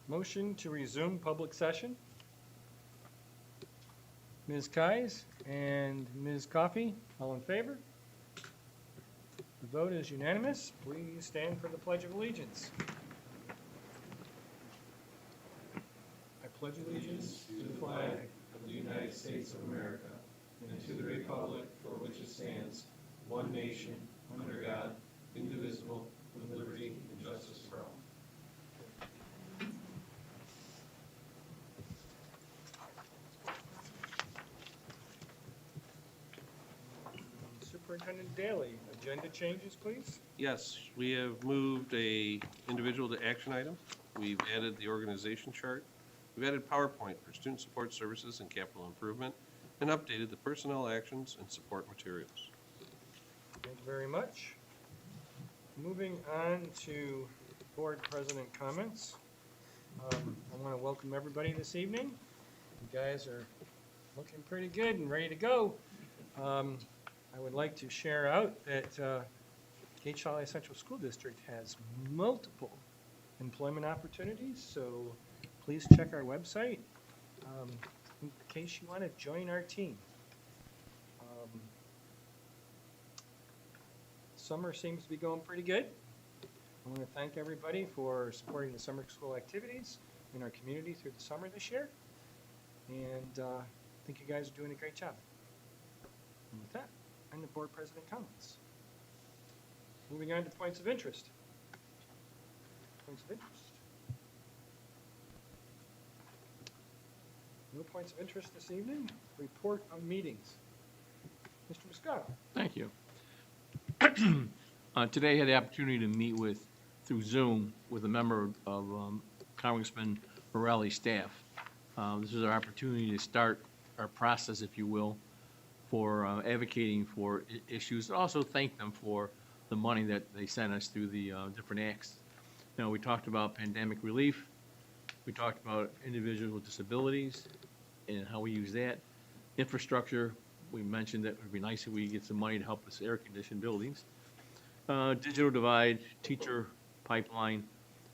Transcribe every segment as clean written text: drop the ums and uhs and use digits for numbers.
Motion to resume public session. Ms. Kais and Ms. Coffey, all in favor? The vote is unanimous. Please stand for the Pledge of Allegiance. I pledge allegiance To the flag of the United States of America and to the republic for which it stands, one nation, under God, indivisible, with liberty and justice for all. Superintendent Daly, agenda changes, please. Yes, we have moved a individual to action item. We've added the organization chart. We've added PowerPoint for student support services and capital improvement, and updated the personnel actions and support materials. Thank you very much. Moving on to board president comments. I want to welcome everybody this evening. You guys are looking pretty good and ready to go. I would like to share out that Gate Charlie Central School District has multiple employment opportunities, so please check our website in case you want to join our team. Summer seems to be going pretty good. I want to thank everybody for supporting the summer school activities in our community through the summer this year, and I think you guys are doing a great job. And with that, I'm the board president comments. Moving on to points of interest. Points of interest. No points of interest this evening. Report on meetings. Mr. Moscato. Thank you. Today I had the opportunity to meet through Zoom, with a member of Congressman Morelli's staff. This is our opportunity to start our process, if you will, for advocating for issues, and also thank them for the money that they sent us through the different acts. You know, we talked about pandemic relief. We talked about individuals with disabilities and how we use that. Infrastructure, we mentioned that it would be nice if we get some money to help us air-condition buildings. Digital divide, teacher pipeline,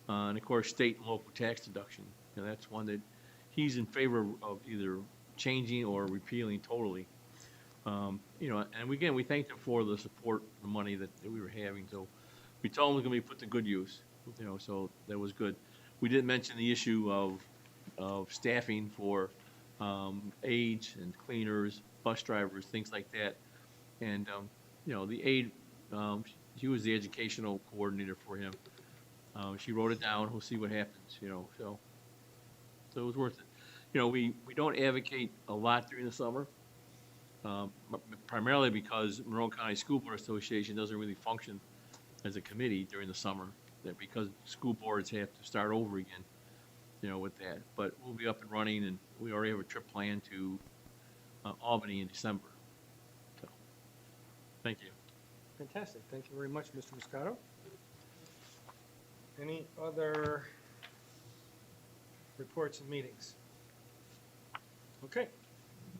and of course, state and local tax deduction. You know, that's one that he's in favor of either changing or repealing totally. You know, and again, we thanked him for the support, the money that we were having. So we told him it was going to be put to good use. You know, so that was good. We did mention the issue of staffing for aides and cleaners, bus drivers, things like that. And you know, the aide, she was the educational coordinator for him. She wrote it down. We'll see what happens. You know, so it was worth it. You know, we don't advocate a lot during the summer. Primarily because Monroe County School Board Association doesn't really function as a committee during the summer, that because school boards have to start over again, you know, with that. But we'll be up and running, and we already have a trip planned to Albany in December. So, thank you. Fantastic. Thank you very much, Mr. Moscato. Any other reports of meetings? Okay.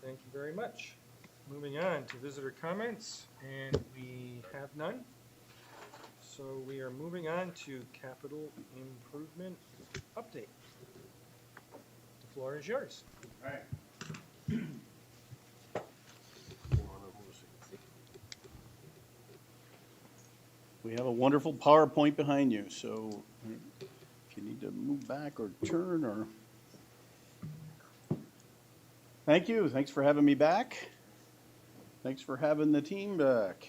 Thank you very much. Moving on to visitor comments, and we have none. So we are moving on to capital improvement update. The floor is yours. All right. We have a wonderful PowerPoint behind you, so if you need to move back or turn or... Thank you. Thanks for having me back. Thanks for having the team back.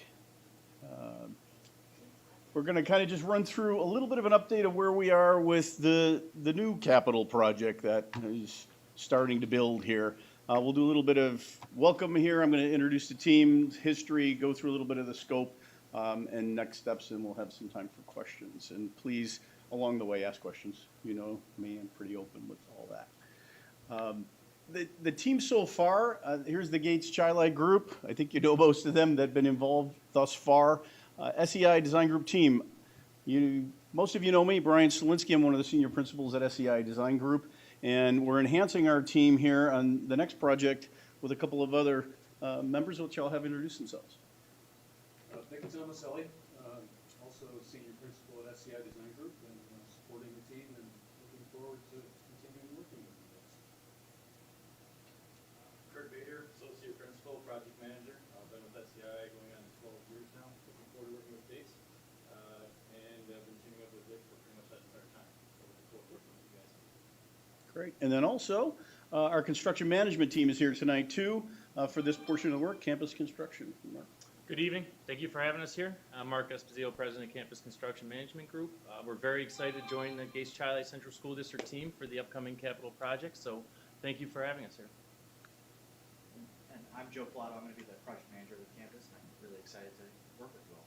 We're going to kind of just run through a little bit of an update of where we are with the new capital project that is starting to build here. We'll do a little bit of welcome here. I'm going to introduce the team, history, go through a little bit of the scope, and next steps, and we'll have some time for questions. And please, along the way, ask questions. You know me, I'm pretty open with all that. The team so far, here's the Gates Chili group. I think you know most of them that have been involved thus far. SEI Design Group team. Most of you know me, Brian Solinsky. I'm one of the senior principals at SEI Design Group. And we're enhancing our team here on the next project with a couple of other members, which I'll have introduce themselves. Nick Tomaselli, also senior principal at SEI Design Group, and supporting the team and looking forward to Great. And then also, our construction management team is here tonight too, for this portion of the work, campus construction. Mark. Good evening. Thank you for having us here. I'm Mark Esposito, President of Campus Construction Management Group. We're very excited to join the Gates-Chili Central School District team for the upcoming capital project, so thank you for having us here. And I'm Joe Pilato. I'm going to be the project manager of the campus, and I'm really excited to work with you all.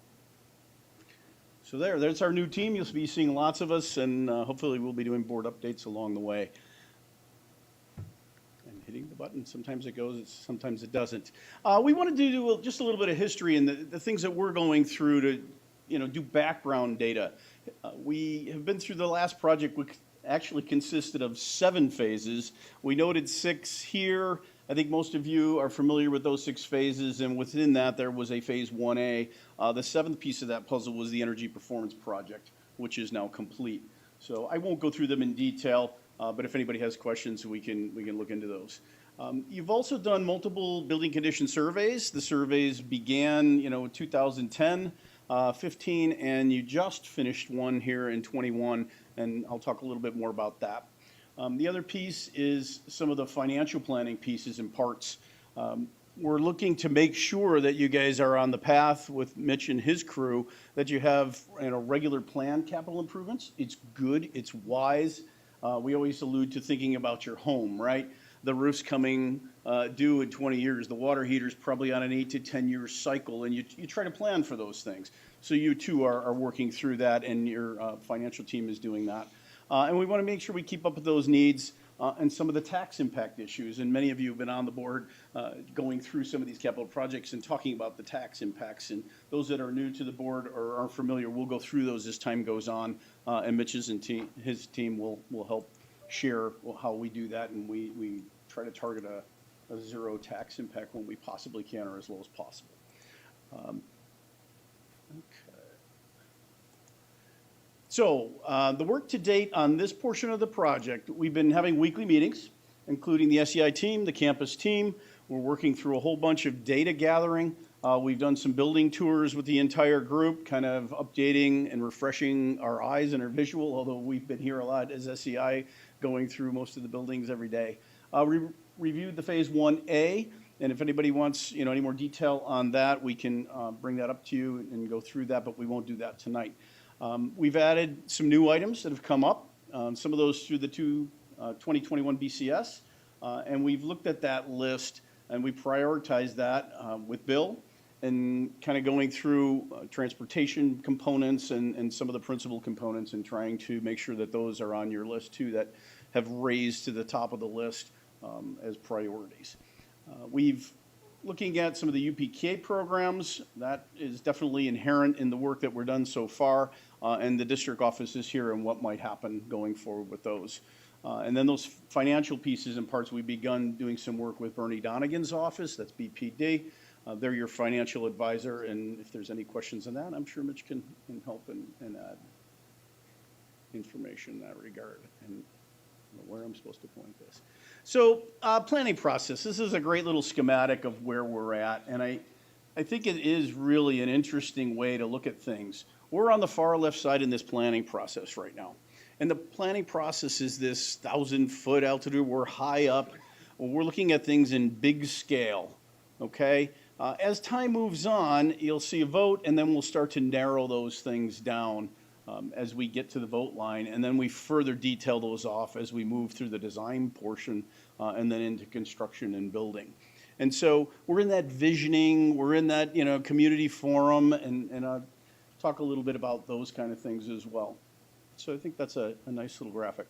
So there's our new team. You'll be seeing lots of us, and hopefully we'll be doing board updates along the way. And hitting the button, sometimes it goes, sometimes it doesn't. We want to do just a little bit of history and the things that we're going through to, do background data. We have been through the last project, which actually consisted of 7 phases. We noted 6 here. I think most of you are familiar with those 6 phases, and within that, there was a phase 1A. The 7th piece of that puzzle was the energy performance project, which is now complete. So I won't go through them in detail, but if anybody has questions, we can look into those. You've also done multiple building condition surveys. The surveys began, in 2010, 15, and you just finished one here in 21, and I'll talk a little bit more about that. The other piece is some of the financial planning pieces and parts. We're looking to make sure that you guys are on the path with Mitch and his crew, that you have regular planned capital improvements. It's good, it's wise. We always allude to thinking about your home, right? The roof's coming due in 20 years. The water heater's probably on an 8 to 10 year cycle, and you try to plan for those things. So you too are working through that, and your financial team is doing that. And we want to make sure we keep up with those needs and some of the tax impact issues. And many of you have been on the board going through some of these capital projects and talking about the tax impacts. And those that are new to the board or aren't familiar, we'll go through those as time goes on. And Mitch's and his team will help share how we do that. And we try to target a 0 tax impact when we possibly can, or as low as possible. Okay. So the work to date on this portion of the project, we've been having weekly meetings, including the SEI team, the campus team. We're working through a whole bunch of data gathering. We've done some building tours with the entire group, kind of updating and refreshing our eyes and our visual, although we've been here a lot as SEI, going through most of the buildings every day. We reviewed the phase 1A, and if anybody wants any more detail on that, we can bring that up to you and go through that, but we won't do that tonight. We've added some new items that have come up, some of those through the 2021 BCS, and we've looked at that list and we prioritized that with Bill and kind of going through transportation components and some of the principal components and trying to make sure that those are on your list too, that have raised to the top of the list as priorities. We've looking at some of the UPK programs, that is definitely inherent in the work that we're done so far, and the district offices here and what might happen going forward with those. And then those financial pieces and parts, we've begun doing some work with Bernie Donegan's office, that's BPD. They're your financial advisor, and if there's any questions on that, I'm sure Mitch can help and add information in that regard. And I don't know where I'm supposed to point this. So planning process, this is a great little schematic of where we're at, and I think it is really an interesting way to look at things. We're on the far left side in this planning process right now, and the planning process is this 1,000-foot altitude. We're high up. We're looking at things in big scale, okay? As time moves on, you'll see a vote, and then we'll start to narrow those things down as we get to the vote line, and then we further detail those off as we move through the design portion and then into construction and building. And so we're in that visioning, we're in that community forum, and I'll talk a little bit about those kind of things as well. So I think that's a nice little graphic.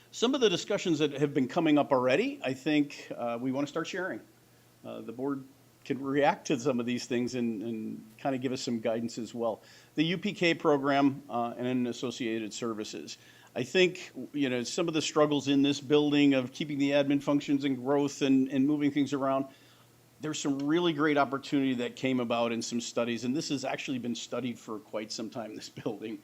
Some of the discussions that have been coming up already, I think we want to start sharing. The board can react to some of these things and kind of give us some guidance as well. The UPK program and associated services. I think some of the struggles in this building of keeping the admin functions and growth and moving things around, there's some really great opportunity that came about in some studies, and this has actually been studied for quite some time, this building.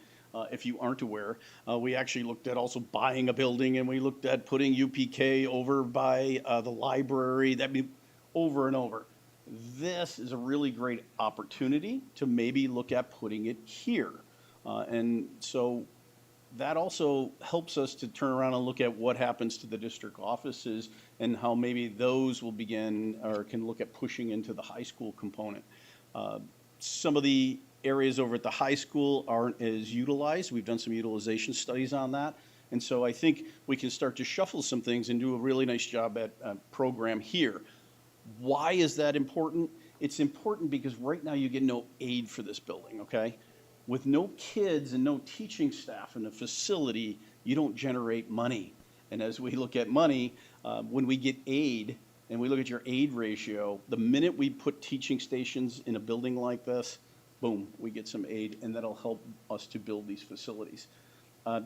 If you aren't aware, we actually looked at also buying a building, and we looked at putting UPK over by the library. That'd be over and over. This is a really great opportunity to maybe look at putting it here. And so that also helps us to turn around and look at what happens to the district offices and how maybe those will begin or can look at pushing into the high school component. Some of the areas over at the high school aren't as utilized. We've done some utilization studies on that. And so I think we can start to shuffle some things and do a really nice job at a program here. Why is that important? It's important because right now you get no aid for this building, okay? With no kids and no teaching staff in the facility, you don't generate money. And as we look at money, when we get aid, and we look at your aid ratio, the minute we put teaching stations in a building like this, boom, we get some aid, and that'll help us to build these facilities.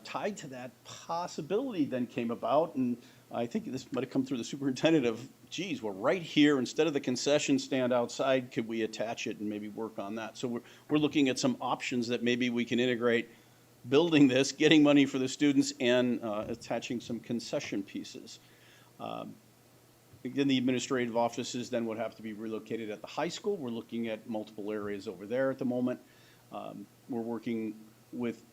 Tied to that possibility then came about, and I think this might have come through the superintendent of, geez, we're right here, instead of the concession stand outside, could we attach it and maybe work on that? So we're looking at some options that maybe we can integrate, building this, getting money for the students, and attaching some concession pieces. Again, the administrative offices then would have to be relocated at the high school. We're looking at multiple areas over there at the moment. We're working with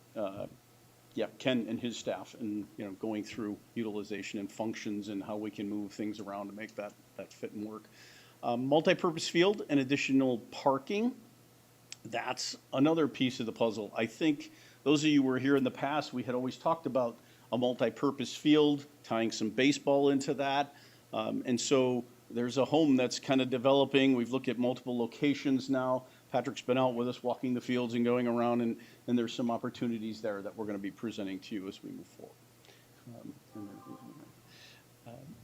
Ken and his staff and, going through utilization and functions and how we can move things around to make that fit and work. Multi-purpose field and additional parking, that's another piece of the puzzle. I think those of you who were here in the past, we had always talked about a multi-purpose field, tying some baseball into that. And so there's a home that's kind of developing. We've looked at multiple locations now. Patrick's been out with us walking the fields and going around, and there's some opportunities there that we're going to be presenting to you as we move forward.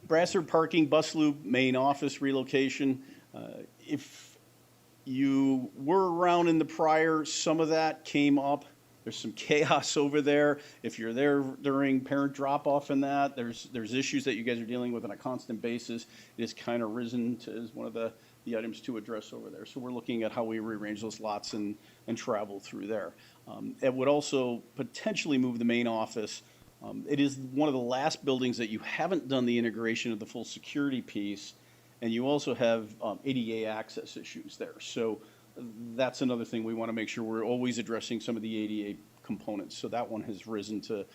Brassard parking, bus loop, main office relocation. If you were around in the prior, some of that came up. There's some chaos over there. If you're there during parent drop-off and that, there's issues that you guys are dealing with on a constant basis. It has kind of risen as one of the items to address over there. So we're looking at how we rearrange those lots and travel through there. It would also potentially move the main office. It is one of the last buildings that you haven't done the integration of the full security piece, and you also have ADA access issues there. So that's another thing we want to make sure we're always addressing some of the ADA components. So that one has risen to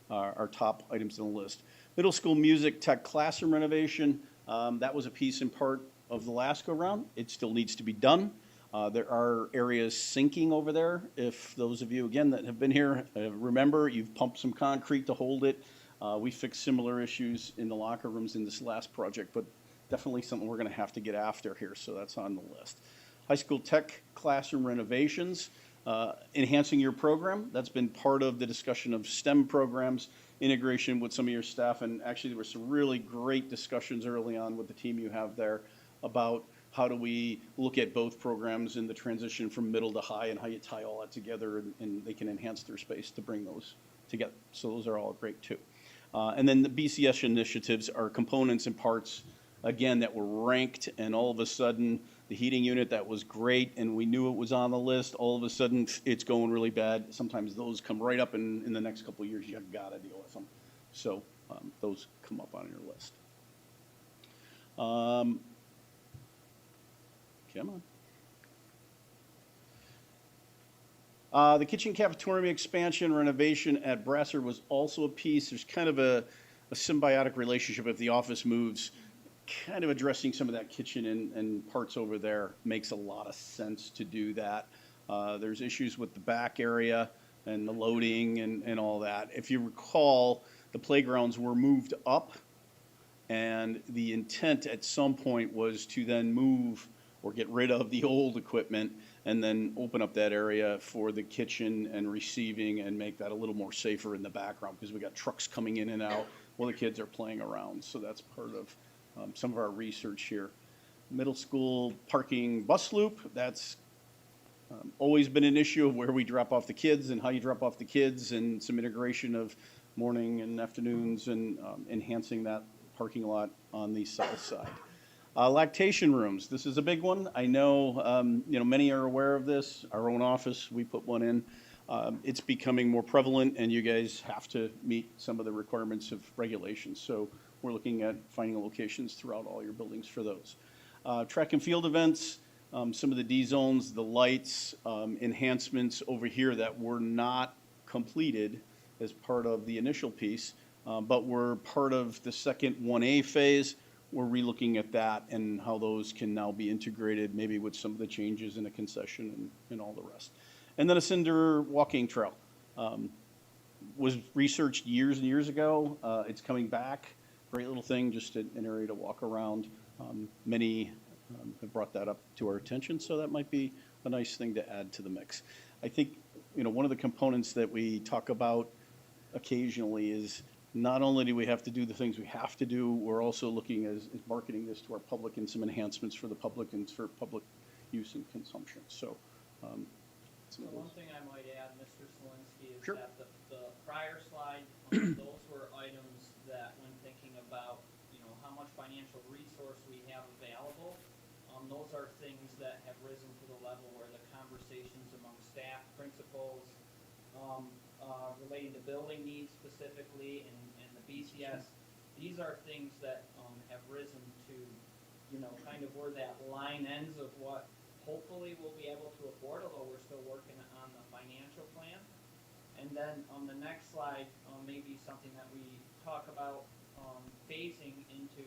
our top items on the list. Middle school music tech classroom renovation, that was a piece in part of the last go-round. It still needs to be done. There are areas sinking over there. If those of you, again, that have been here, remember, you've pumped some concrete to hold it. We fixed similar issues in the locker rooms in this last project, but definitely something we're going to have to get after here, so that's on the list. High school tech classroom renovations, enhancing your program. That's been part of the discussion of STEM programs, integration with some of your staff, and actually there were some really great discussions early on with the team you have there about how do we look at both programs in the transition from middle to high and how you tie all that together and they can enhance their space to bring those together. So those are all great too. And then the BCS initiatives are components and parts, again, that were ranked, and all of a sudden the heating unit that was great and we knew it was on the list, all of a sudden it's going really bad. Sometimes those come right up in the next couple of years, you gotta deal with them. So those come up on your list. Come on. The kitchen cafeteria expansion renovation at Brassard was also a piece. There's kind of a symbiotic relationship if the office moves. Kind of addressing some of that kitchen and parts over there makes a lot of sense to do that. There's issues with the back area and the loading and all that. If you recall, the playgrounds were moved up, and the intent at some point was to then move or get rid of the old equipment and then open up that area for the kitchen and receiving and make that a little more safer in the background because we got trucks coming in and out while the kids are playing around. So that's part of some of our research here. Middle school parking bus loop, that's always been an issue of where we drop off the kids and how you drop off the kids, and some integration of morning and afternoons and enhancing that parking lot on the south side. Lactation rooms, this is a big one. I know, many are aware of this. Our own office, we put one in. It's becoming more prevalent, and you guys have to meet some of the requirements of regulations. So we're looking at finding locations throughout all your buildings for those. Track and field events, some of the D zones, the lights, enhancements over here that were not completed as part of the initial piece, but we're part of the second 1A phase. We're relooking at that and how those can now be integrated, maybe with some of the changes in a concession and all the rest. And then a cinder walking trail. Was researched years and years ago. It's coming back. Great little thing, just an area to walk around. Many have brought that up to our attention, so that might be a nice thing to add to the mix. I think, one of the components that we talk about occasionally is not only do we have to do the things we have to do, we're also looking as marketing this to our public and some enhancements for the public and for public use and consumption. So, So one thing I might add, Mr. Solinsky, is Sure. that the prior slide, those were items that when thinking about, how much financial resource we have available, those are things that have risen to the level where the conversations among staff, principals, relating to building needs specifically and the BCS, these are things that have risen to, kind of where that line ends of what hopefully we'll be able to afford, although we're still working on the financial plan. And then on the next slide, maybe something that we talk about phasing into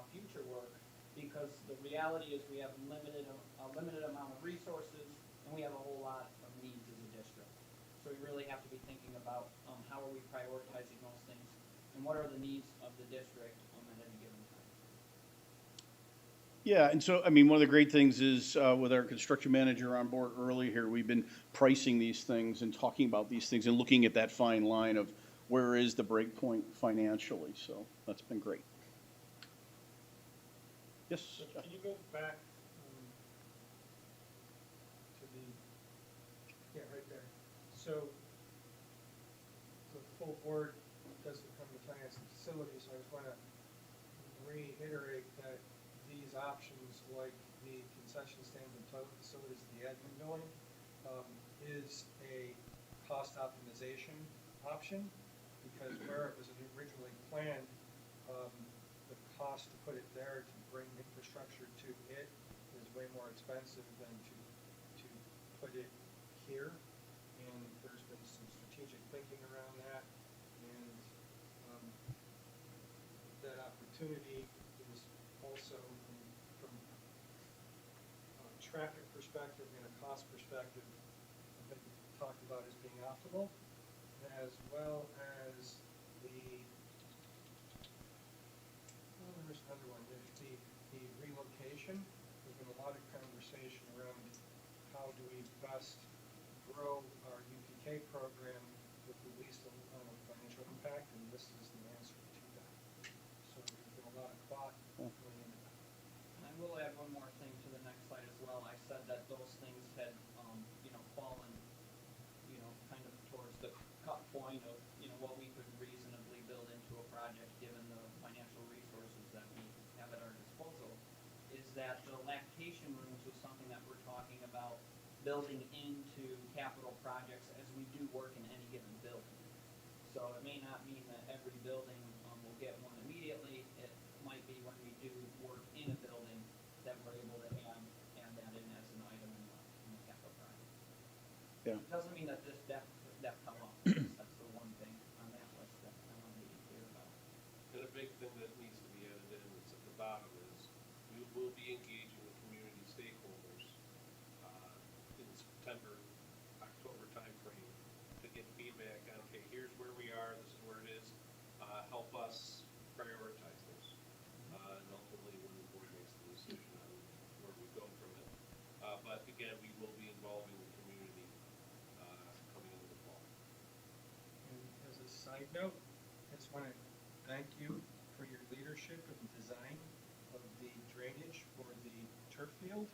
future work, because the reality is we have a limited amount of resources and we have a whole lot of needs as a district. So we really have to be thinking about how are we prioritizing those things and what are the needs of the district at any given time. yeah, and so, one of the great things is with our construction manager on board early here, we've been pricing these things and talking about these things and looking at that fine line of where is the break point financially. So that's been great. Yes? So can you go back to the, yeah, right there. So the full board doesn't come to finance and facilities, so I just want to reiterate that these options, like the concession stand and toilet facilities at the admin building, is a cost optimization option, because where it was originally planned, the cost to put it there, to bring infrastructure to it, is way more expensive than to put it here. And there's been some strategic thinking around that, and that opportunity is also from a traffic perspective and a cost perspective been talked about as being optimal, as well as there's another one, there's the relocation. There's been a lot of conversation around how do we best grow our UPK program with the least amount of financial impact, and this is the answer to that. So there's been a lot of thought going into that. And I will add one more thing to the next slide as well. I said that those things had, fallen, kind of towards the cut point of, what we could reasonably build into a project given the financial resources that we have at our disposal, is that the lactation rooms was something that we're talking about building into capital projects as we do work in any given building. So it may not mean that every building will get one immediately. It might be when we do work in a building that we're able to add that in as an item in the capital project. Yeah. It doesn't mean that this depth come up. That's the one thing on that list that I want to be clear about. And a big thing that needs to be added in, that's at the bottom, is we will be engaging with community stakeholders in September, October timeframe to get feedback on, okay, here's where we are, this is where it is, help us prioritize this. And ultimately, when the board makes the decision on where we go from it. But again, we will be involving the community coming into the fall. And as a side note, I just want to thank you for your leadership in the design of the drainage for the turf field.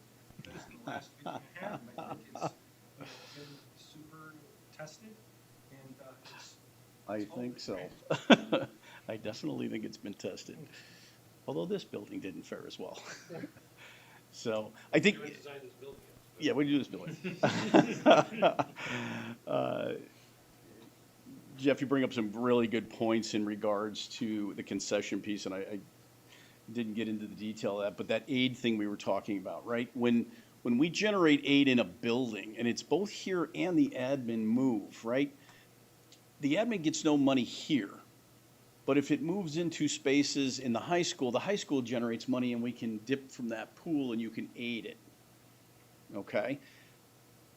Because in the last week and a half, I think it's been super tested, and I think so. I definitely think it's been tested. Although this building didn't fare as well. So I think, You haven't designed this building yet. yeah, we do this building. Jeff, you bring up some really good points in regards to the concession piece, and I didn't get into the detail of that, but that aid thing we were talking about, right? When we generate aid in a building, and it's both here and the admin move, right? the admin gets no money here. But if it moves into spaces in the high school generates money and we can dip from that pool and you can aid it. Okay?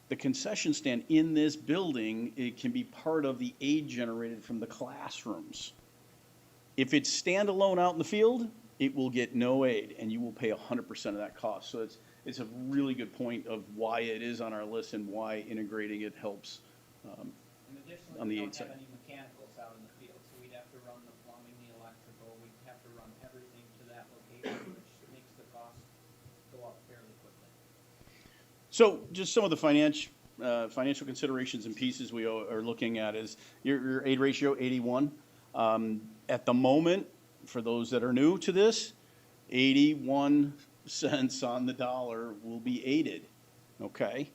The concession stand in this building, it can be part of the aid generated from the classrooms. If it's standalone out in the field, it will get no aid and you will pay 100% of that cost. So it's a really good point of why it is on our list and why integrating it helps And additionally, on we the don't aid have side. any mechanicals out in the field, so we'd have to run the plumbing, the electrical, we'd have to run everything to that location, which makes the cost go up fairly quickly. So just some of the financial considerations and pieces we are looking at is your aid ratio, 81. At the moment, for those that are new to this, 81 cents on the dollar will be aided, okay?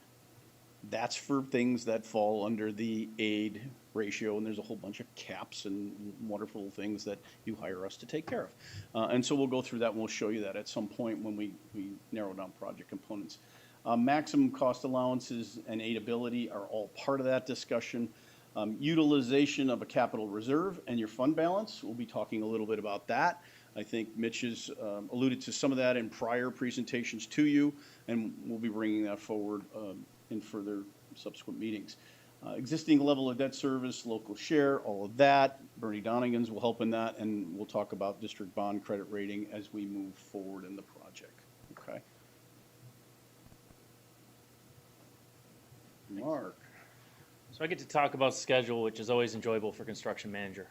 That's for things that fall under the aid ratio, and there's a whole bunch of caps and wonderful things that you hire us to take care of. And so we'll go through that, and we'll show you that at some point when we narrow down project components. Maximum cost allowances and aidability are all part of that discussion. Utilization of a capital reserve and your fund balance, we'll be talking a little bit about that. I think Mitch has alluded to some of that in prior presentations to you, and we'll be bringing that forward in further subsequent meetings. Existing level of debt service, local share, all of that. Bernie Donigans will help in that, and we'll talk about district bond credit rating as we move forward in the project, okay? Mark. So I get to talk about schedule, which is always enjoyable for construction manager.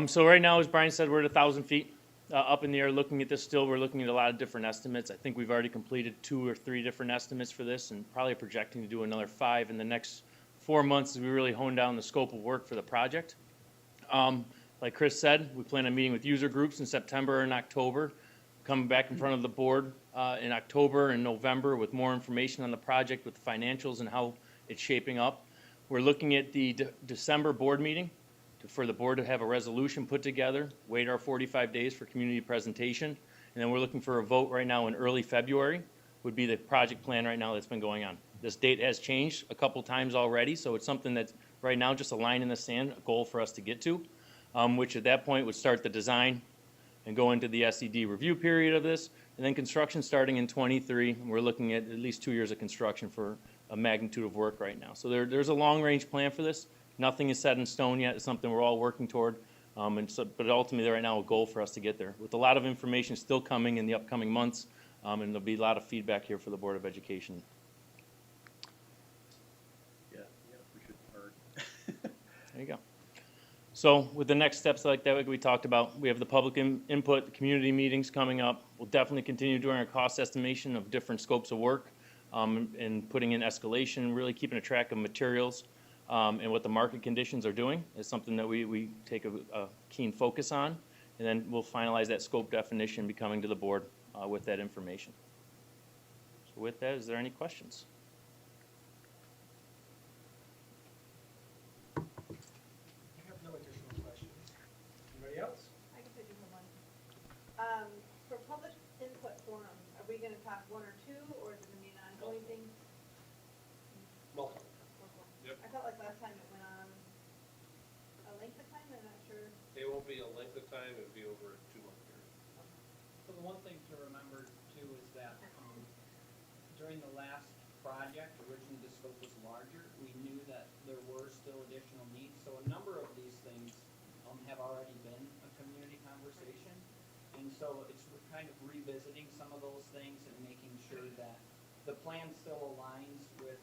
So right now, as Brian said, we're at 1,000 feet up in the air looking at this still. We're looking at a lot of different estimates. I think we've already completed 2 or 3 different estimates for this and probably projecting to do another 5 in the next 4 months as we really hone down the scope of work for the project. Like Chris said, we plan on meeting with user groups in September and October, coming back in front of the board in October and November with more information on the project with the financials and how it's shaping up. We're looking at the December board meeting for the board to have a resolution put together, wait our 45 days for community presentation, and then we're looking for a vote right now in early February would be the project plan right now that's been going on. This date has changed a couple times already, so it's something that's right now just a line in the sand, a goal for us to get to, which at that point would start the design and go into the SED review period of this, and then construction starting in '23. And we're looking at least 2 years of construction for a magnitude of work right now. So there's a long-range plan for this. Nothing is set in stone yet. It's something we're all working toward. But ultimately, right now, a goal for us to get there. With a lot of information still coming in the upcoming months, and there'll be a lot of feedback here for the Board of Education. Yeah, we should start. There you go. So with the next steps like that, like we talked about, we have the public input, the community meetings coming up. We'll definitely continue doing our cost estimation of different scopes of work and putting in escalation, really keeping a track of materials and what the market conditions are doing is something that we take a keen focus on. And then we'll finalize that scope definition, be coming to the board with that information. So with that, is there any questions? I have no additional questions. Anybody else? I guess I do have one. For public input forums, are we gonna talk 1 or 2, or is it gonna be an ongoing thing? Multiple. Yep. I felt like last time it went on a length of time, I'm not sure. It won't be a length of time, it'll be over a 2-month period. So the one thing to remember too is that during the last project, originally the scope was larger, we knew that there were still additional needs. So a number of these things have already been a community conversation. And so it's kind of revisiting some of those things and making sure that the plan still aligns with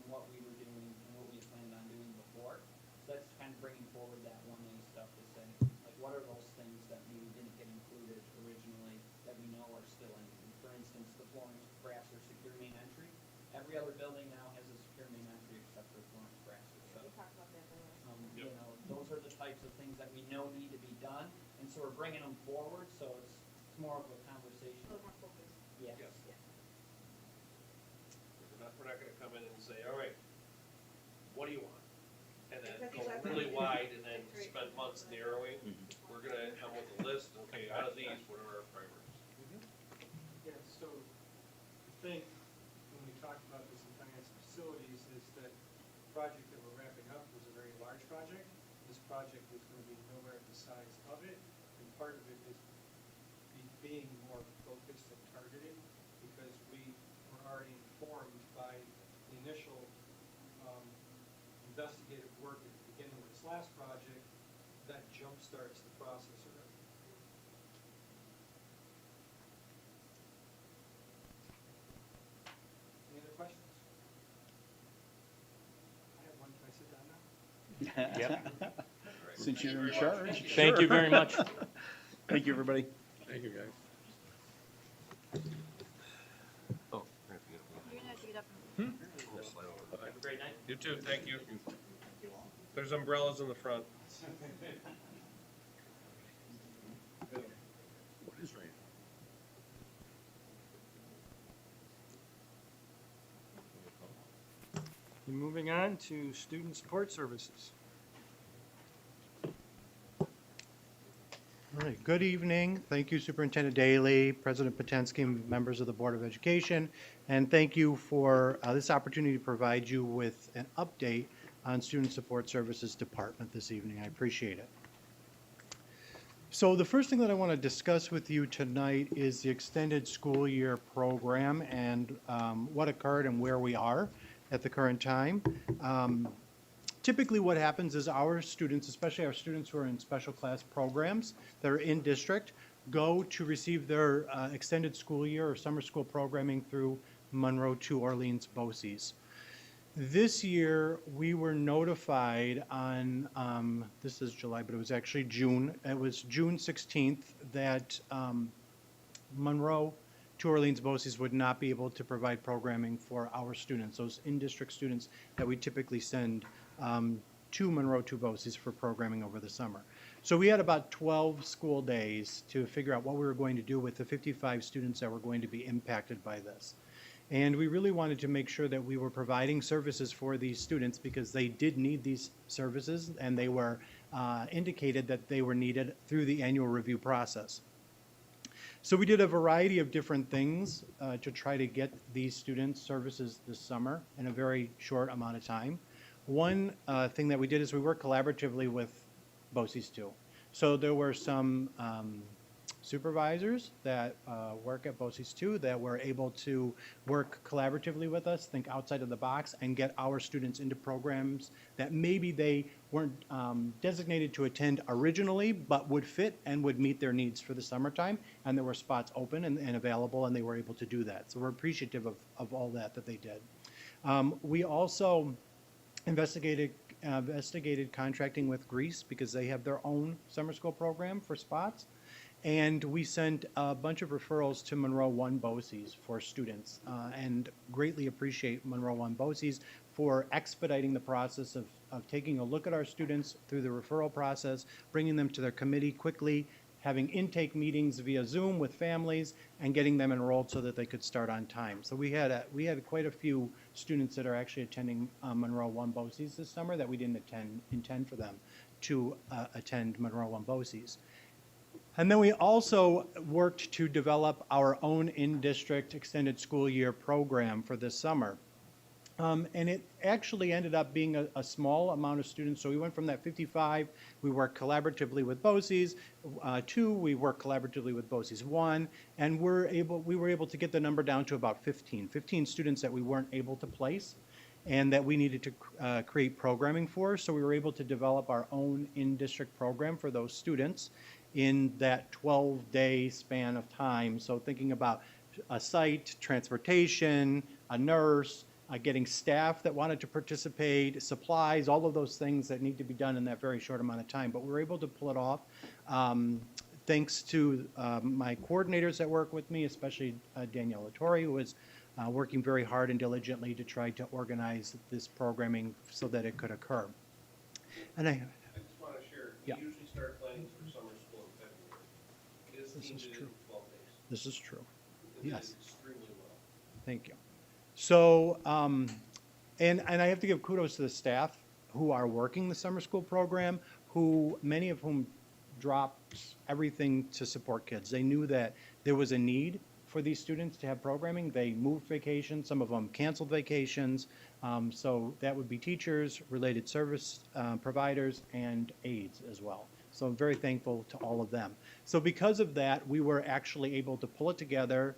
what we were doing and what we had planned on doing before. So that's kind of bringing forward that 1A stuff to say, like, what are those things that maybe didn't get included originally that we know are still in? For instance, the Florence Brasser secure main entry. Every other building now has a secure main entry except for Florence Brasser. So, We talked about that earlier. you know, those are the types of things that we know need to be done, and so we're bringing them forward. So it's more of a conversation. A little more focused. Yes. Yes. We're not gonna come in and say, all right, what do you want? And then That's go exactly really right. wide and then That's right. spend months narrowing. We're gonna come with a list, okay, out of these, what are our priorities? Yeah, so I think when we talked about this in finance facilities is that project that we're wrapping up was a very large project. This project was going to be nowhere the size of it, and part of it is being more focused and targeted because we were already informed by the initial investigative work at the beginning of this last project that jumpstarts the process already. Any other questions? I have one. Can I sit down now? Yep. Since you're in charge. Thank you sure. very much. Thank you, everybody. Thank you, guys. Oh, I have to get up. You're gonna have to get up. We'll slide over. Have a great night. You too, thank you. There's umbrellas in the front. What is right? Moving on to student support services. All right, good evening. Thank you, Superintendent Daley, President Potensky, members of the Board of Education, and thank you for this opportunity to provide you with an update on Student Support Services Department this evening. I appreciate it. So the first thing that I want to discuss with you tonight is the extended school year program and what occurred and where we are at the current time. Typically what happens is our students, especially our students who are in special class programs that are in district, go to receive their extended school year or summer school programming through Monroe to Orleans BOCES. This year, we were notified on, this is July, but it was actually June. It was June 16th that Monroe to Orleans BOCES would not be able to provide programming for our students, those in-district students that we typically send to Monroe to BOCES for programming over the summer. So we had about 12 school days to figure out what we were going to do with the 55 students that were going to be impacted by this. And we really wanted to make sure that we were providing services for these students because they did need these services and they were indicated that they were needed through the annual review process. So we did a variety of different things to try to get these students services this summer in a very short amount of time. One thing that we did is we worked collaboratively with BOCES 2. So there were some supervisors that work at BOCES 2 that were able to work collaboratively with us, think outside of the box, and get our students into programs that maybe they weren't designated to attend originally, but would fit and would meet their needs for the summertime. And there were spots open and available, and they were able to do that. So we're appreciative of all that they did. We also investigated contracting with Greece because they have their own summer school program for spots. And we sent a bunch of referrals to Monroe 1 BOCES for students and greatly appreciate Monroe 1 BOCES for expediting the process of taking a look at our students through the referral process, bringing them to their committee quickly, having intake meetings via Zoom with families, and getting them enrolled so that they could start on time. So we had quite a few students that are actually attending Monroe 1 BOCES this summer that we didn't intend for them to attend Monroe 1 BOCES. And then we also worked to develop our own in-district extended school year program for this summer. And it actually ended up being a small amount of students. So we went from that 55, we worked collaboratively with BOCES 2, we worked collaboratively with BOCES 1, and we were able to get the number down to about 15 students that we weren't able to place and that we needed to create programming for. So we were able to develop our own in-district program for those students in that 12-day span of time. So thinking about a site, transportation, a nurse, getting staff that wanted to participate, supplies, all of those things that need to be done in that very short amount of time. But we were able to pull it off thanks to my coordinators that work with me, especially Danielle Latore, who was working very hard and diligently to try to organize this programming so that it could occur. And I just want to share, we Yeah. usually start planning for summer school in February. This is did it true. in 12 days. This is true. It did Yes. extremely well. Thank you. So, and I have to give kudos to the staff who are working the summer school program, many of whom dropped everything to support kids. They knew that there was a need for these students to have programming. They moved vacations, some of them canceled vacations. So that would be teachers, related service providers, and aides as well. So I'm very thankful to all of them. So because of that, we were actually able to pull it together,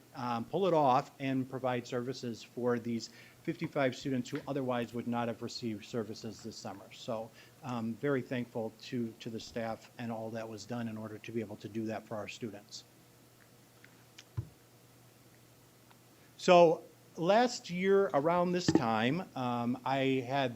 pull it off, and provide services for these 55 students who otherwise would not have received services this summer. So very thankful to the staff and all that was done in order to be able to do that for our students. So last year around this time, I had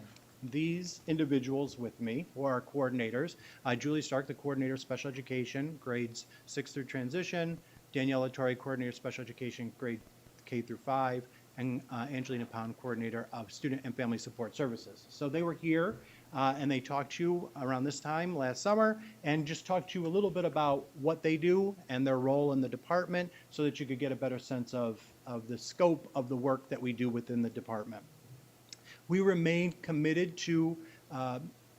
these individuals with me, who are coordinators. Julie Stark, the coordinator of special education, grades 6 through transition. Daniela Torrey, coordinator of special education, grade K through 5. And Angelina Pound, coordinator of student and family support services. So they were here and they talked to you around this time last summer and just talked to you a little bit about what they do and their role in the department so that you could get a better sense of the scope of the work that we do within the department. We remain committed to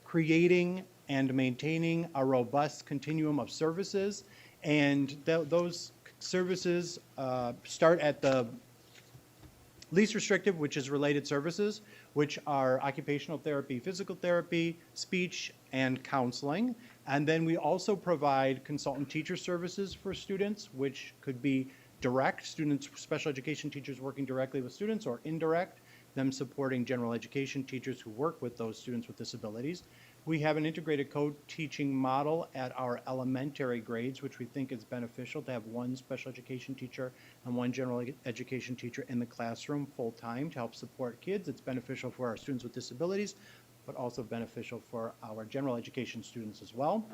creating and maintaining a robust continuum of services, and those services start at the least restrictive, which is related services, which are occupational therapy, physical therapy, speech, and counseling. And then we also provide consultant teacher services for students, which could be direct, students, special education teachers working directly with students, or indirect, them supporting general education teachers who work with those students with disabilities. We have an integrated co-teaching model at our elementary grades, which we think is beneficial to have one special education teacher and one general education teacher in the classroom full-time to help support kids. It's beneficial for our students with disabilities, but also beneficial for our general education students as well.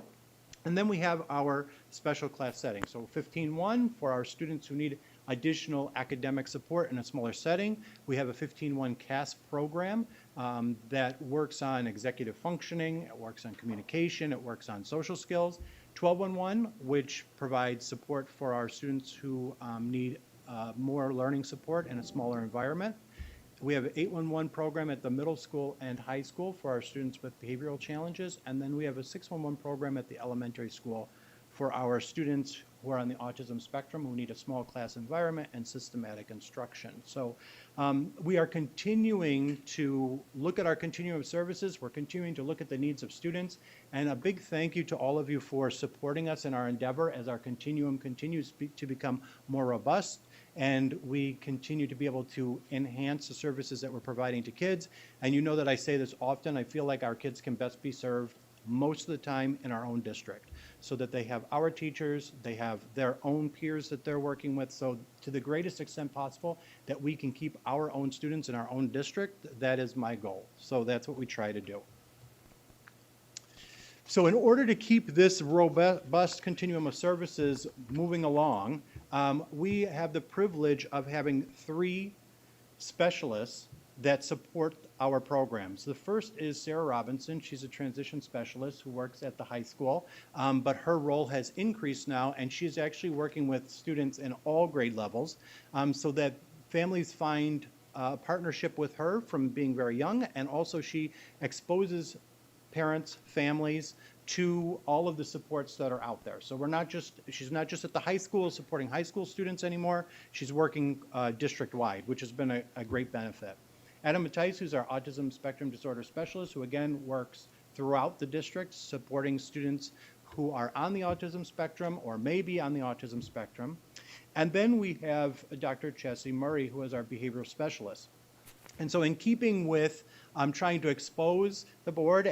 And then we have our special class setting. So 15-1 for our students who need additional academic support in a smaller setting. We have a 15-1 CAS program that works on executive functioning, it works on communication, it works on social skills. 12-1-1, which provides support for our students who need more learning support in a smaller environment. We have an 8-1-1 program at the middle school and high school for our students with behavioral challenges. And then we have a 6-1-1 program at the elementary school for our students who are on the autism spectrum who need a small class environment and systematic instruction. So we are continuing to look at our continuum of services. We're continuing to look at the needs of students. And a big thank you to all of you for supporting us in our endeavor as our continuum continues to become more robust. And we continue to be able to enhance the services that we're providing to kids. And you know that I say this often, I feel like our kids can best be served most of the time in our own district, so that they have our teachers, they have their own peers that they're working with, so to the greatest extent possible that we can keep our own students in our own district. That is my goal. So that's what we try to do. So in order to keep this robust continuum of services moving along, we have the privilege of having 3 specialists that support our programs. The first is Sarah Robinson. She's a transition specialist who works at the high school, but her role has increased now, and she's actually working with students in all grade levels so that families find a partnership with her from being very young, and also she exposes parents, families, to all of the supports that are out there. So she's not just at the high school supporting high school students anymore, she's working district-wide, which has been a great benefit. Adam Mattice, who's our autism spectrum disorder specialist, who again works throughout the district supporting students who are on the autism spectrum or may be on the autism spectrum. And then we have Dr. Chessie Murray, who is our behavioral specialist. And so in keeping with trying to expose the board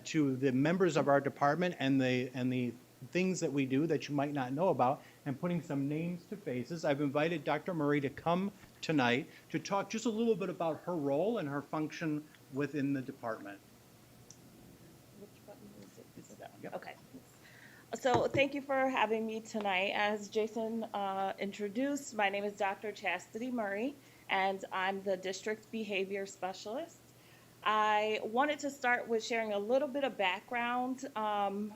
to the members of our department and the things that we do that you might not know about, and putting some names to faces, I've invited Dr. Murray to come tonight to talk just a little bit about her role and her function within the department. Which button is it? Is it that one? Yep. Okay. So thank you for having me tonight. As Jason introduced, my name is Dr. Chastity Murray, and I'm the district behavior specialist. I wanted to start with sharing a little bit of background.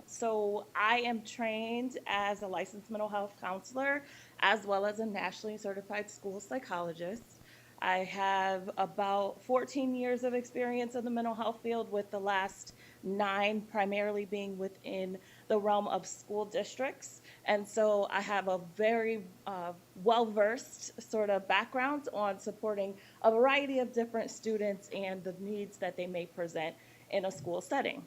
So I am trained as a licensed mental health counselor, as well as a nationally certified school psychologist. I have about 14 years of experience in the mental health field, with the last 9 primarily being within the realm of school districts. And so I have a very well-versed sort of background on supporting a variety of different students and the needs that they may present in a school setting.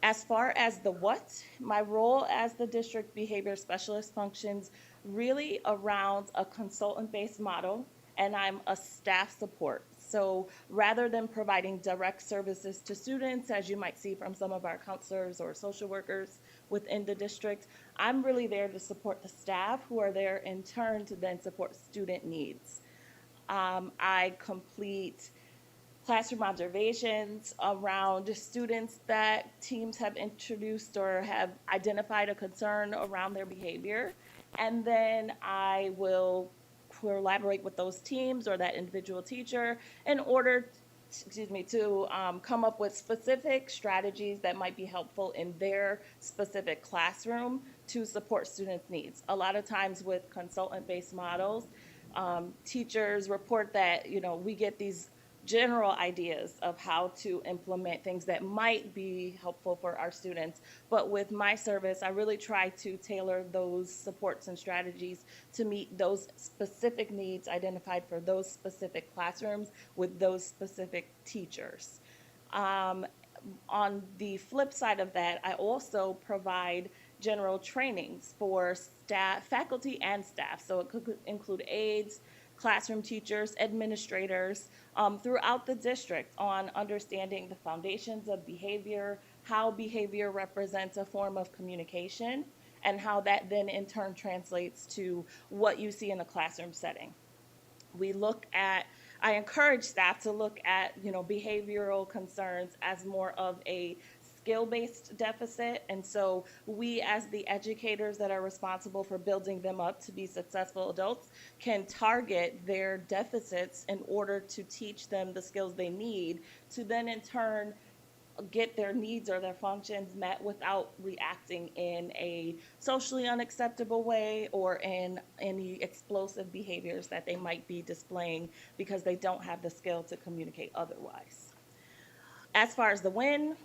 As far as the what, my role as the district behavior specialist functions really around a consultant-based model, and I'm a staff support. So rather than providing direct services to students, as you might see from some of our counselors or social workers within the district, I'm really there to support the staff who are there in turn to then support student needs. I complete classroom observations around students that teams have introduced or have identified a concern around their behavior. And then I will collaborate with those teams or that individual teacher in order to come up with specific strategies that might be helpful in their specific classroom to support students' needs. A lot of times with consultant-based models, teachers report that, we get these general ideas of how to implement things that might be helpful for our students. But with my service, I really try to tailor those supports and strategies to meet those specific needs identified for those specific classrooms with those specific teachers. On the flip side of that, I also provide general trainings for staff, faculty and staff. So it could include aides, classroom teachers, administrators throughout the district on understanding the foundations of behavior, how behavior represents a form of communication, and how that then in turn translates to what you see in a classroom setting. I encourage staff to look at, behavioral concerns as more of a skill-based deficit. And so we, as the educators that are responsible for building them up to be successful adults, can target their deficits in order to teach them the skills they need to then in turn get their needs or their functions met without reacting in a socially unacceptable way or in any explosive behaviors that they might be displaying because they don't have the skill to communicate otherwise. As far as the win,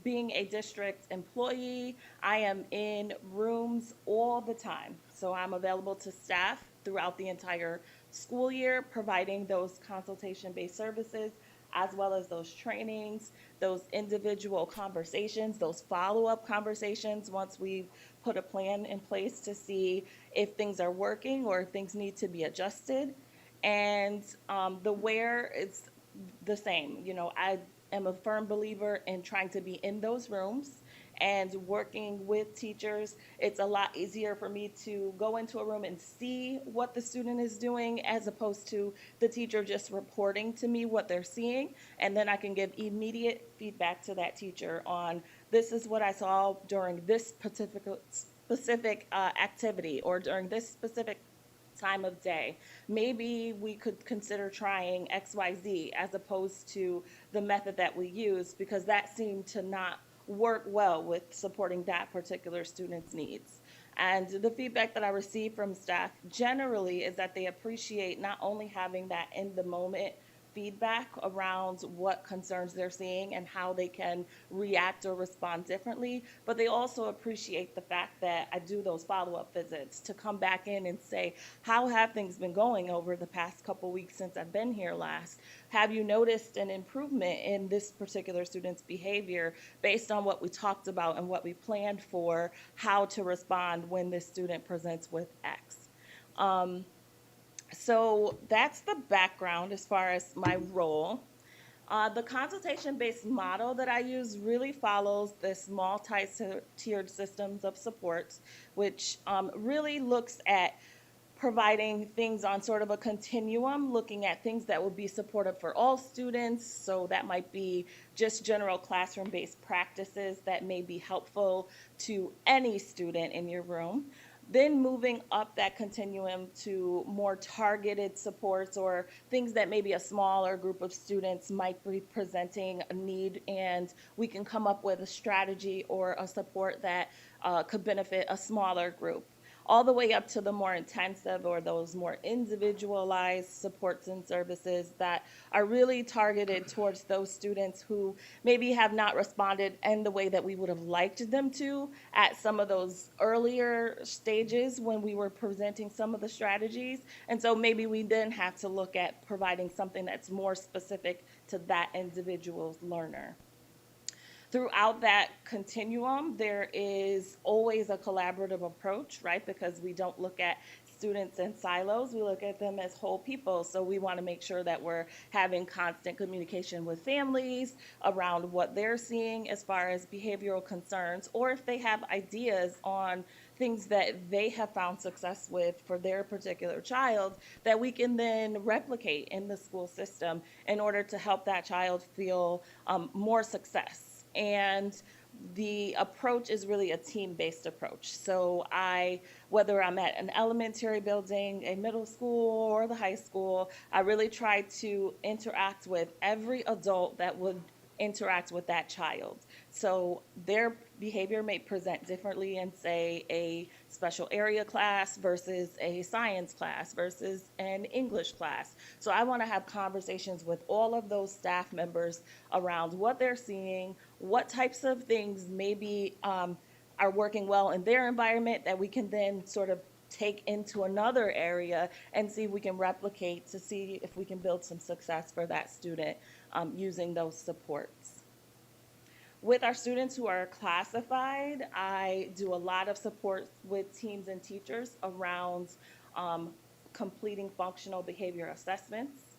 being a district employee, I am in rooms all the time. So I'm available to staff throughout the entire school year, providing those consultation-based services, as well as those trainings, those individual conversations, those follow-up conversations once we've put a plan in place to see if things are working or if things need to be adjusted. And the where, it's the same. I am a firm believer in trying to be in those rooms and working with teachers. It's a lot easier for me to go into a room and see what the student is doing as opposed to the teacher just reporting to me what they're seeing. And then I can give immediate feedback to that teacher on this is what I saw during this specific activity or during this specific time of day. Maybe we could consider trying XYZ as opposed to the method that we use because that seemed to not work well with supporting that particular student's needs. And the feedback that I receive from staff generally is that they appreciate not only having that in the moment feedback around what concerns they're seeing and how they can react or respond differently, but they also appreciate the fact that I do those follow-up visits to come back in and say, how have things been going over the past couple weeks since I've been here last? Have you noticed an improvement in this particular student's behavior based on what we talked about and what we planned for how to respond when this student presents with X? So that's the background as far as my role. The consultation-based model that I use really follows this multi-tiered systems of supports, which really looks at providing things on sort of a continuum, looking at things that would be supportive for all students. So that might be just general classroom-based practices that may be helpful to any student in your room. Then moving up that continuum to more targeted supports or things that maybe a smaller group of students might be presenting a need, and we can come up with a strategy or a support that could benefit a smaller group. all the way up to the more intensive or those more individualized supports and services that are really targeted towards those students who maybe have not responded in the way that we would have liked them to at some of those earlier stages when we were presenting some of the strategies. And so maybe we then have to look at providing something that's more specific to that individual learner. Throughout that continuum, there is always a collaborative approach, right? Because we don't look at students in silos, we look at them as whole people. So we want to make sure that we're having constant communication with families around what they're seeing as far as behavioral concerns, or if they have ideas on things that they have found success with for their particular child that we can then replicate in the school system in order to help that child feel more success. And the approach is really a team-based approach. So whether I'm at an elementary building, a middle school, or the high school, I really try to interact with every adult that would interact with that child. So their behavior may present differently in, say, a special area class versus a science class versus an English class. So I want to have conversations with all of those staff members around what they're seeing, what types of things maybe are working well in their environment that we can then sort of take into another area and see if we can replicate to see if we can build some success for that student using those supports. With our students who are classified, I do a lot of support with teams and teachers around completing functional behavior assessments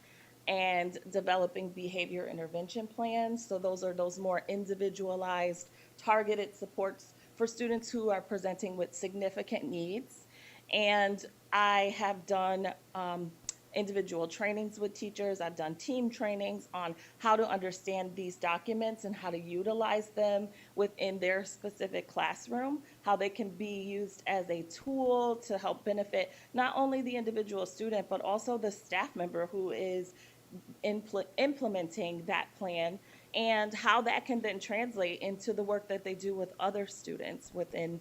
and developing behavior intervention plans. So those are those more individualized, targeted supports for students who are presenting with significant needs. And I have done individual trainings with teachers. I've done team trainings on how to understand these documents and how to utilize them within their specific classroom, how they can be used as a tool to help benefit not only the individual student, but also the staff member who is implementing that plan, and how that can then translate into the work that they do with other students within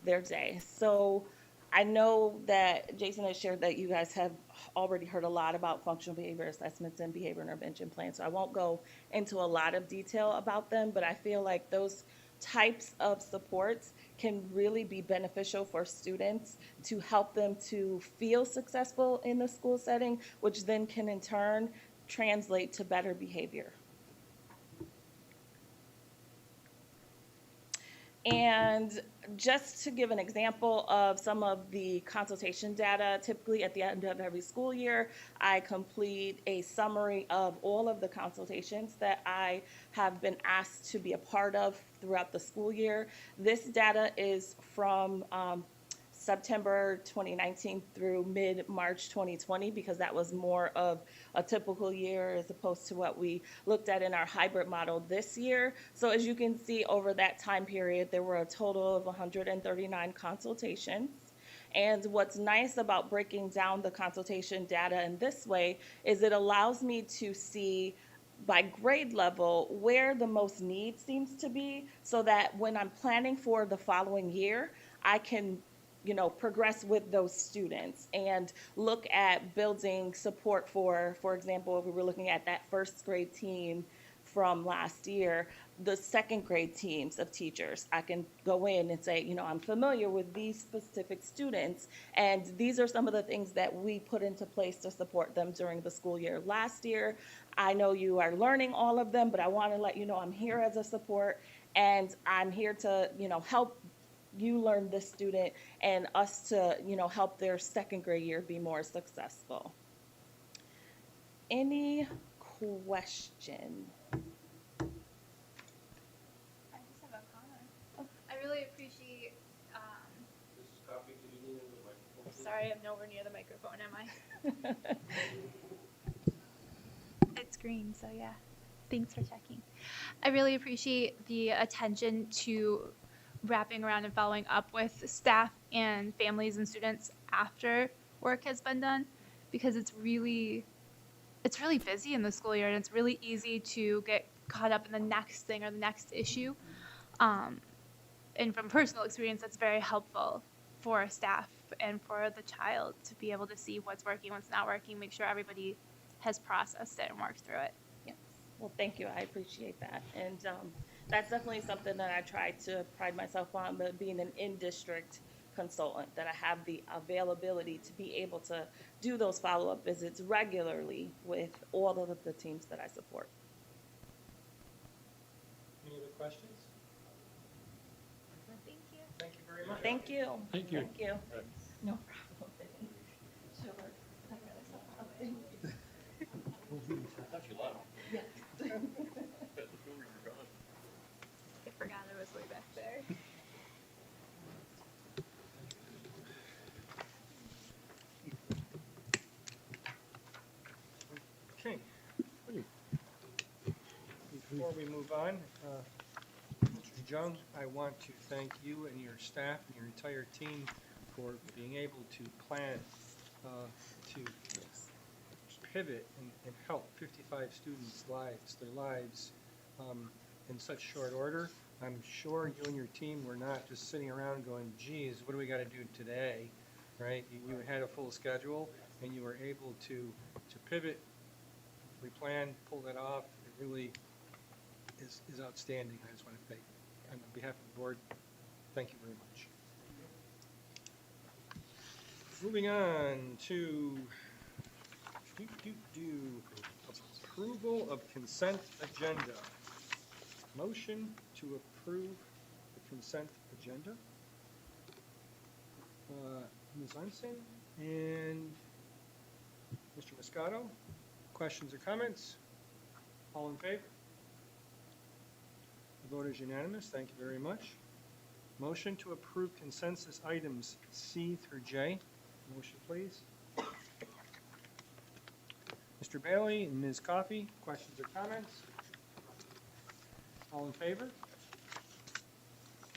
their day. So I know that Jason has shared that you guys have already heard a lot about functional behavior assessments and behavior intervention plans, so I won't go into a lot of detail about them, but I feel like those types of supports can really be beneficial for students to help them to feel successful in the school setting, which then can in turn translate to better behavior. And just to give an example of some of the consultation data, typically at the end of every school year, I complete a summary of all of the consultations that I have been asked to be a part of throughout the school year. This data is from September 2019 through mid-March 2020, because that was more of a typical year as opposed to what we looked at in our hybrid model this year. So as you can see, over that time period, there were a total of 139 consultations. And what's nice about breaking down the consultation data in this way is it allows me to see by grade level where the most need seems to be, so that when I'm planning for the following year, I can progress with those students and look at building support for example, if we were looking at that first grade team from last year, the second grade teams of teachers, I can go in and say, I'm familiar with these specific students, and these are some of the things that we put into place to support them during the school year last year. I know you are learning all of them, but I want to let you know I'm here as a support, and I'm here to, help you learn this student and us to, help their second grade year be more successful. Any question? I just have a comment. I really appreciate, Mrs. Coffey, can you lean into the microphone, please? sorry, I'm nowhere near the microphone, am I? It's green, so yeah. Thanks for checking. I really appreciate the attention to wrapping around and following up with staff and families and students after work has been done, because it's really busy in the school year, and it's really easy to get caught up in the next thing or the next issue. And from personal experience, that's very helpful for staff and for the child to be able to see what's working, what's not working, make sure everybody has processed it and worked through it. Yes. Well, thank you. I appreciate that. And that's definitely something that I try to pride myself on, but being an in-district consultant, that I have the availability to be able to do those follow-up visits regularly with all of the teams that I support. Any other questions? Thank you. Thank you very much. Thank you. Thank you. Thank you. No problem. Sure. Thank you. Yes. I forgot I was way back there. Okay. Before we move on, Mr. Jung, I want to thank you and your staff and your entire team for being able to plan to pivot and help 55 students' lives in such short order. I'm sure you and your team were not just sitting around going, geez, what do we got to do today, right? You had a full schedule, and you were able to pivot, replan, pull that off. It really is outstanding. I just want to thank, on behalf of the board, thank you very much. Moving on to approval of consent agenda. Motion to approve the consent agenda. Ms. Unson and Mr. Moscato, questions or comments? All in favor? The vote is unanimous. Thank you very much. Motion to approve consensus items C through J. Motion, please. Mr. Bailey and Ms. Coffey, questions or comments? All in favor?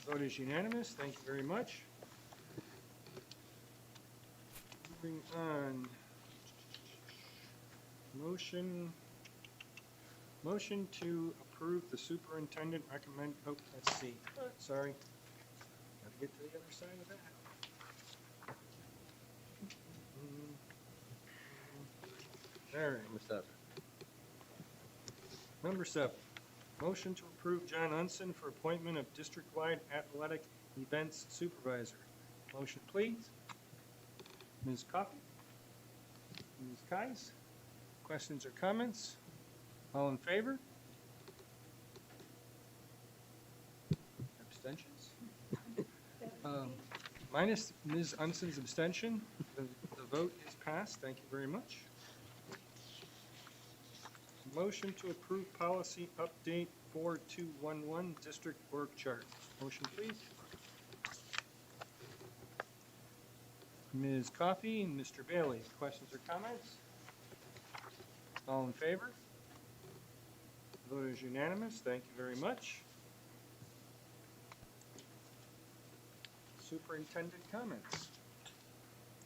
The vote is unanimous. Thank you very much. Moving on. Motion to approve the superintendent recommend, oh, let's see, sorry. Gotta get to the other side of that. All right. Number 7, motion to approve John Unson for appointment of district-wide athletic events supervisor. Motion, please. Ms. Coffey? Ms. Kais? Questions or comments? All in favor? Abstentions? Minus Ms. Unson's abstention, the vote is passed. Thank you very much. Motion to approve policy update 4211 district org chart. Motion, please. Ms. Coffey and Mr. Bailey, questions or comments? All in favor? The vote is unanimous. Thank you very much. Superintendent comments.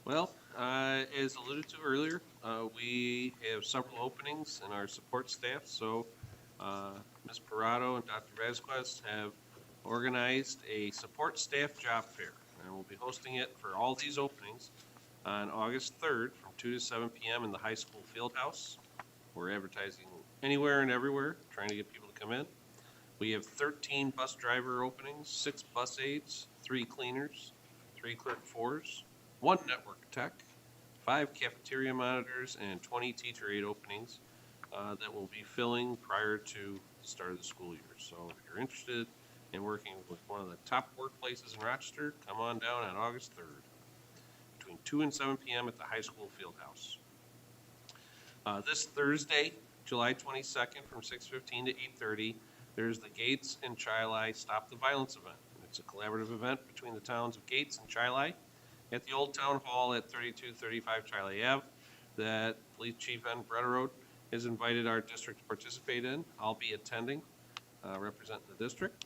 Well, as alluded to earlier, we have several openings in our support staff. So Ms. Parado and Dr. Vasquez have organized a support staff job fair, and we'll be hosting it for all these openings on August 3rd from 2 to 7 p.m. in the high school field house. We're advertising anywhere and everywhere, trying to get people to come in. We have 13 bus driver openings, 6 bus aides, 3 cleaners, 3 clerk 4s, 1 network tech, 5 cafeteria monitors, and 20 teacher aide openings that will be filling prior to the start of the school year. So if you're interested in working with one of the top workplaces in Rochester, come on down on August 3rd between 2 and 7 p.m. at the high school field house. This Thursday, July 22nd from 6:15 to 8:30, there's the Gates and Chi-Li Stop the Violence event. It's a collaborative event between the towns of Gates and Chi-Li at the Old Town Hall at 3235 Chi-Li Ave that Police Chief N. Brederode has invited our district to participate in. I'll be attending, representing the district.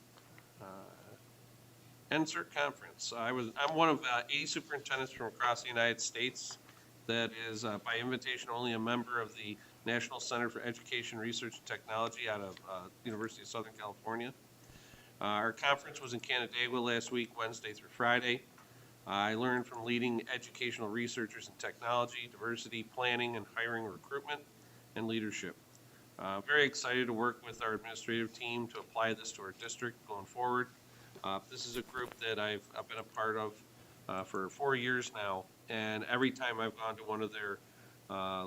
NSERT conference. I'm one of 80 superintendents from across the United States that is, by invitation only, a member of the National Center for Education, Research, and Technology out of University of Southern California. Our conference was in Canandaigua last week, Wednesday through Friday. I learned from leading educational researchers in technology, diversity, planning, and hiring, recruitment, and leadership. Very excited to work with our administrative team to apply this to our district going forward. This is a group that I've been a part of for 4 years now, and every time I've gone to one of their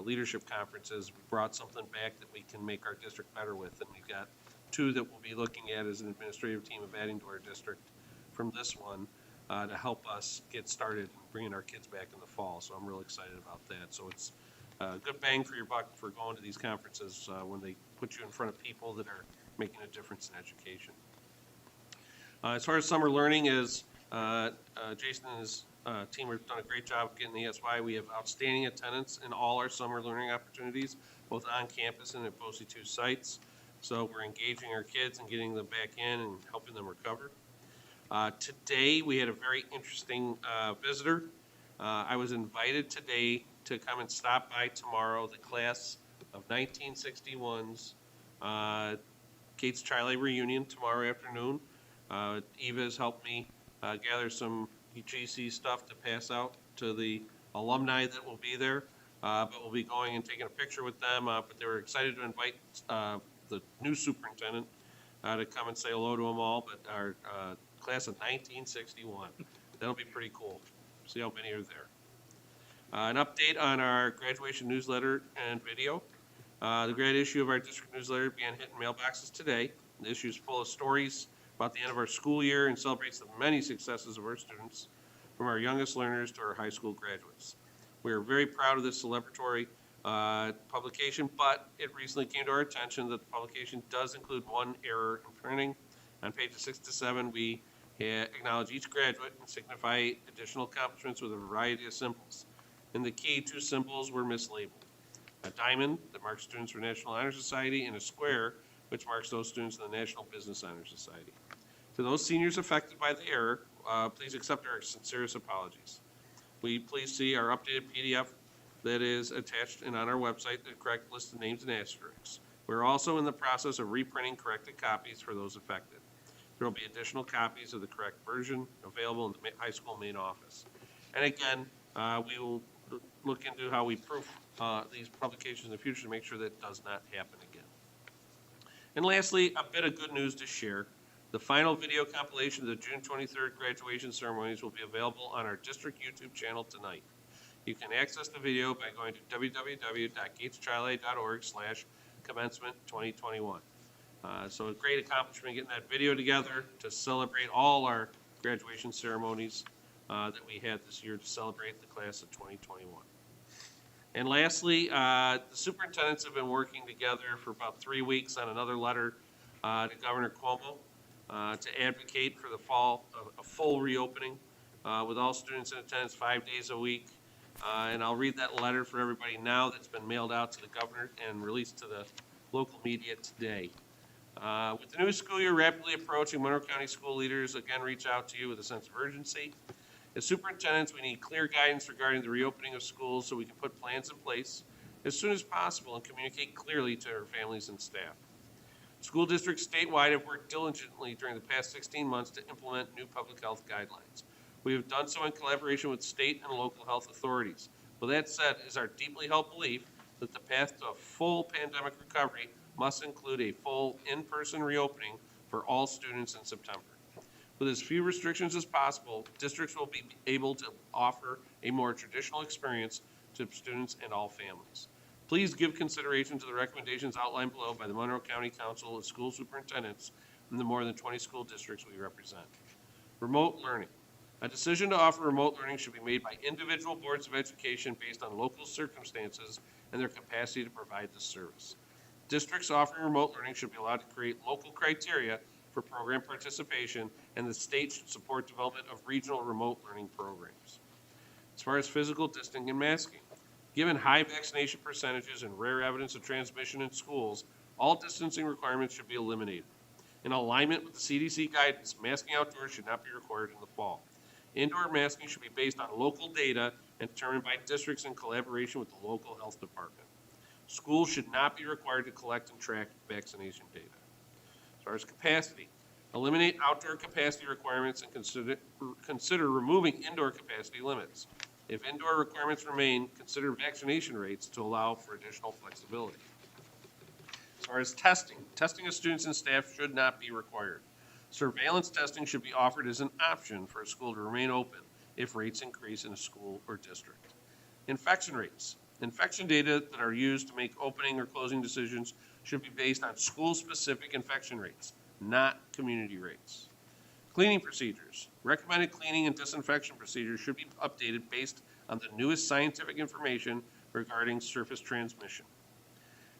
leadership conferences, we brought something back that we can make our district better with, and we've got 2 that we'll be looking at as an administrative team of adding to our district from this one to help us get started bringing our kids back in the fall. So I'm real excited about that. So it's a good bang for your buck for going to these conferences when they put you in front of people that are making a difference in education. As far as summer learning is, Jason and his team have done a great job getting the ESY. We have outstanding attendance in all our summer learning opportunities, both on campus and at BOE 2 sites. So we're engaging our kids and getting them back in and helping them recover. Today, we had a very interesting visitor. I was invited today to come and stop by tomorrow, the class of 1961's Gates Chile reunion tomorrow afternoon. Eva has helped me gather some GC stuff to pass out to the alumni that will be there, but we'll be going and taking a picture with them. But they were excited to invite the new superintendent to come and say hello to them all, but our class of 1961. That'll be pretty cool. See how many are there. An update on our graduation newsletter and video. The grad issue of our district newsletter began hitting mailboxes today. The issue is full of stories about the end of our school year and celebrates the many successes of our students, from our youngest learners to our high school graduates. We are very proud of this celebratory publication, but it recently came to our attention that the publication does include one error in printing. On pages 6 to 7, we acknowledge each graduate and signify additional accomplishments with a variety of symbols. In the key, 2 symbols were mislabeled. A diamond that marks students for National Honor Society, and a square which marks those students in the National Business Honor Society. To those seniors affected by the error, please accept our sincerest apologies. Please see our updated PDF that is attached and on our website, the correct list of names and asterisks. We're also in the process of reprinting corrected copies for those affected. There will be additional copies of the correct version available in the high school main office. And again, we will look into how we proof these publications in the future to make sure that does not happen again. And lastly, a bit of good news to share. The final video compilation of the June 23rd graduation ceremonies will be available on our district YouTube channel tonight. You can access the video by going to www.gateschile.org/commencement2021. So a great accomplishment getting that video together to celebrate all our graduation ceremonies that we had this year to celebrate the class of 2021. And lastly, the superintendents have been working together for about 3 weeks on another letter to Governor Cuomo to advocate for the fall of a full reopening with all students in attendance 5 days a week. And I'll read that letter for everybody now that's been mailed out to the governor and released to the local media today. With the new school year rapidly approaching, Monroe County school leaders again reach out to you with a sense of urgency. As superintendents, we need clear guidance regarding the reopening of schools so we can put plans in place as soon as possible and communicate clearly to our families and staff. School districts statewide have worked diligently during the past 16 months to implement new public health guidelines. We have done so in collaboration with state and local health authorities. With that said, it is our deeply held belief that the path to a full pandemic recovery must include a full in-person reopening for all students in September. With as few restrictions as possible, districts will be able to offer a more traditional experience to students and all families. Please give consideration to the recommendations outlined below by the Monroe County Council of School Superintendents in the more than 20 school districts we represent. Remote learning. A decision to offer remote learning should be made by individual boards of education based on local circumstances and their capacity to provide this service. Districts offering remote learning should be allowed to create local criteria for program participation, and the state should support development of regional remote learning programs. As far as physical distancing and masking, given high vaccination percentages and rare evidence of transmission in schools, all distancing requirements should be eliminated. In alignment with the CDC guidance, masking outdoors should not be required in the fall. Indoor masking should be based on local data and determined by districts in collaboration with the local health department. Schools should not be required to collect and track vaccination data. As far as capacity, Eliminate outdoor capacity requirements and consider removing indoor capacity limits. If indoor requirements remain, consider vaccination rates to allow for additional flexibility. As far as testing of students and staff should not be required. Surveillance testing should be offered as an option for a school to remain open if rates increase in a school or district. Infection rates. Infection data that are used to make opening or closing decisions should be based on school-specific infection rates, not community rates. Cleaning procedures. Recommended cleaning and disinfection procedures should be updated based on the newest scientific information regarding surface transmission.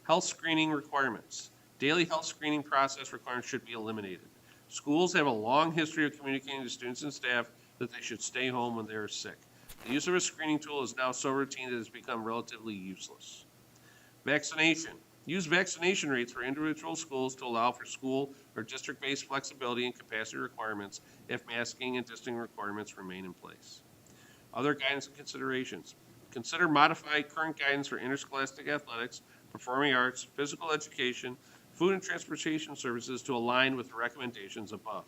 Health screening requirements. Daily health screening process requirements should be eliminated. Schools have a long history of communicating to students and staff that they should stay home when they are sick. The use of a screening tool is now so routine that it has become relatively useless. Vaccination. Use vaccination rates for individual schools to allow for school or district-based flexibility and capacity requirements if masking and distancing requirements remain in place. Other guidance and considerations. Consider modified current guidance for interscholastic athletics, performing arts, physical education, food and transportation services to align with the recommendations above.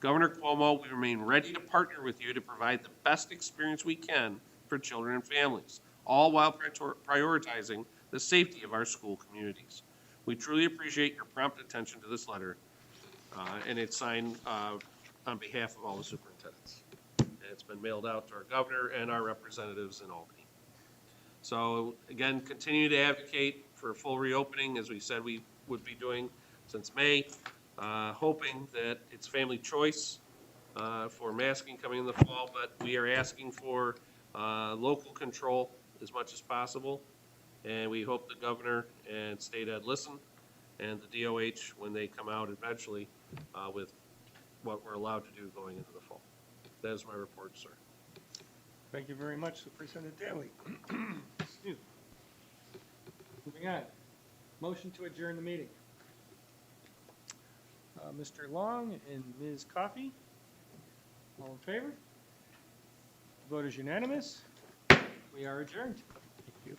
Governor Cuomo, we remain ready to partner with you to provide the best experience we can for children and families, all while prioritizing the safety of our school communities. We truly appreciate your prompt attention to this letter, and it's signed on behalf of all the superintendents. And it's been mailed out to our governor and our representatives in Albany. So again, continue to advocate for a full reopening, as we said we would be doing since May, hoping that it's family choice for masking coming in the fall, but we are asking for local control as much as possible. And we hope the governor and state ed listen, and the DOH when they come out eventually with what we're allowed to do going into the fall. That is my report, sir. Thank you very much, Superintendent Daly. Excuse me. Moving on. Motion to adjourn the meeting. Mr. Long and Ms. Coffey, all in favor? Vote is unanimous. We are adjourned. Thank you.